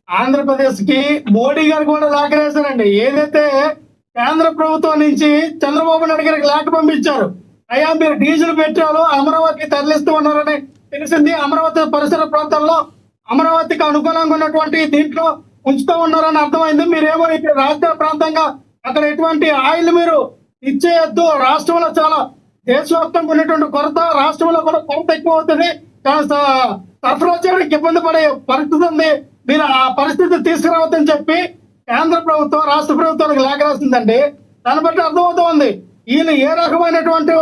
ఆంధ్రప్రదేశ్ కి మోడీ గారు కూడా లేఖ రాశారండి. ఏదైతే కేంద్ర ప్రభుత్వం నుంచి చంద్రబాబు నాయుడు గారికి లేఖ పంపించారు, అయ్యా మీరు డీజిల్ పెట్రోల్ అమరావతికి తరలిస్తూ ఉన్నారని తెలిసింది, అమరావతి పరిసర ప్రాంతాల్లో అమరావతికి అనుకూలంగా ఉన్నటువంటి దీంట్లో ఉంచుతూ ఉన్నారని అర్థమైంది. మీరేమో ఇక్కడ రాష్ట్ర ప్రాంతంగా అక్కడ ఎటువంటి ఆయిల్ మీరు ఇచ్చేయద్దు, రాష్ట్రంలో చాలా దేశవ్యాప్తంగా ఉన్నటువంటి కొరత, రాష్ట్రంలో కూడా కొరత ఎక్కువ అవుతుంది, సరఫరా చేయడానికి ఇబ్బంది పడే పరిస్థితి ఉంది, మీరు ఆ పరిస్థితి తీసుకురావద్దని చెప్పి కేంద్ర ప్రభుత్వం రాష్ట్ర ప్రభుత్వానికి లేఖ రాసిందండి. దాన్ని బట్టి అర్థమవుతోంది ఈయన ఏ రకమైనటువంటి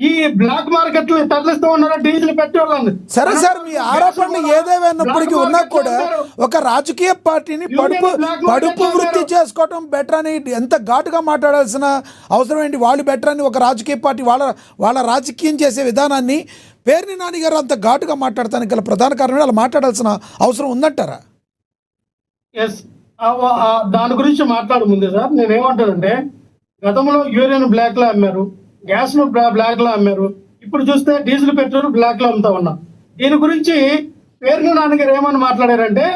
ఈ బ్లాక్ మార్కెట్లు తరలిస్తూ ఉన్నారో డీజిల్ పెట్రోల్ అని. సరే సార్, మీ ఆరోపణలు ఏదేమైనప్పటికీ ఉన్నా కూడా ఒక రాజకీయ పార్టీని పడుపు వృత్తి చేసుకోవటం బెటర్ అని ఎంత ఘాటుగా మాట్లాడాల్సిన అవసరం ఏంటి? వాళ్ళు బెటర్ అని ఒక రాజకీయ పార్టీ వాళ్ళ రాజకీయం చేసే విధానాన్ని పేర్ని నాని గారు అంత ఘాటుగా మాట్లాడటానికి గల ప్రధాన కారణం అలా మాట్లాడాల్సిన అవసరం ఉందంటారా? ఎస్, దాని గురించి మాట్లాడు ముందే సార్. నేనేమంటానంటే, గతంలో యూరియన్ బ్లాక్ లో అమ్మారు, గ్యాస్ ను బ్లాక్ లో అమ్మారు, ఇప్పుడు చూస్తే డీజిల్ పెట్రోల్ బ్లాక్ లో అమ్ముతా ఉన్నాం. దీని గురించి పేర్ని నాని గారు ఏమని మాట్లాడారంటే,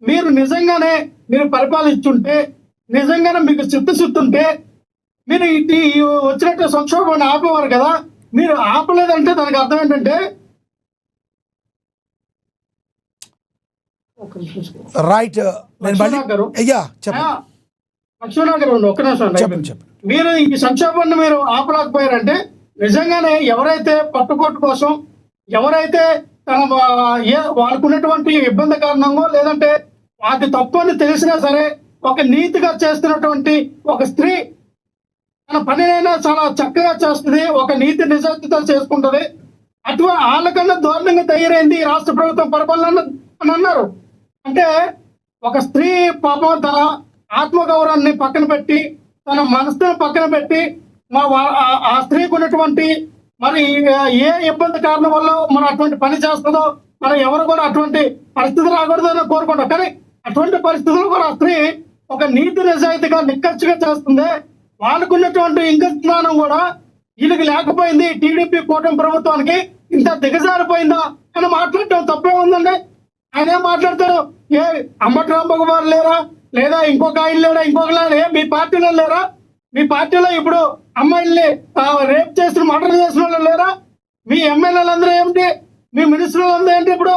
మీరు నిజంగానే మీరు పరిపాలించుంటే, నిజంగానే మీకు చిత్తశుద్ధి ఉంటే మీరు వచ్చినట్టు సంక్షోభాన్ని ఆపేవారు కదా. మీరు ఆపలేదంటే దానికి అర్థం ఏంటంటే, రైట్. ఒక్క నిమిషం, మీరు ఈ సంక్షోభాన్ని మీరు ఆపలేకపోయారంటే నిజంగానే ఎవరైతే పట్టుకోటు కోసం, ఎవరైతే తన వాళ్ళకున్నటువంటి ఇబ్బంది కారణంగా లేదంటే వాటి తప్పు అని తెలిసినా సరే ఒక నీతిగా చేస్తున్నటువంటి ఒక స్త్రీ తన పనినైనా చాలా చక్కగా చేస్తుంది, ఒక నీతి నిజాయితీతో చేసుకుంటది, అటువంటి వాళ్ళకన్నా దారుణంగా తయారైంది ఈ రాష్ట్ర ప్రభుత్వం పరిపాలన అని అన్నారు. అంటే ఒక స్త్రీ పాపం తన ఆత్మగౌరవాన్ని పక్కన పెట్టి, తన మనసును పక్కన పెట్టి, ఆ స్త్రీకి ఉన్నటువంటి మరి ఏ ఇబ్బంది కారణం వల్ల మనం అటువంటి పని చేస్తుందో, మనం ఎవరు కూడా అటువంటి పరిస్థితులు రాకూడదని కోరుకుంటాం. కానీ అటువంటి పరిస్థితుల్లో కూడా ఆ స్త్రీ ఒక నీతి నిజాయితీగా నిక్కచ్చిగా చేస్తుంది. వాళ్ళకు ఉన్నటువంటి ఇంగిజ్ఞానం కూడా వీళ్ళకి లేకపోయింది. టీడీపీ కూటమి ప్రభుత్వానికి ఇంత దిగజారిపోయిందా అని మాట్లాడటం తప్పే ఉందండి. ఆయన ఏం మాట్లాడతారు? ఏ అంబటి రాంబాబు గారు లేరా, లేదా ఇంకొక ఆయన లేరా, ఇంకొక మీ పార్టీలో లేరా? మీ పార్టీలో ఇప్పుడు అమ్మాయిల్ని రేప్ చేసిన మర్డర్ చేసిన వాళ్ళు లేరా? మీ ఎమ్మెల్యేలందరూ ఏమిటి, మీ మినిస్టర్లందరూ ఏంటి, ఇప్పుడు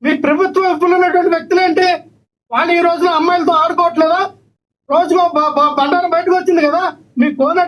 మీ ప్రభుత్వం ఇప్పుడు ఉన్నటువంటి వ్యక్తులు ఏంటి? వాళ్ళు ఈ రోజున అమ్మాయిలతో ఆడుకోవట్లేదా? రోజుకో బండారం బయటకు వచ్చింది కదా, మీ కోన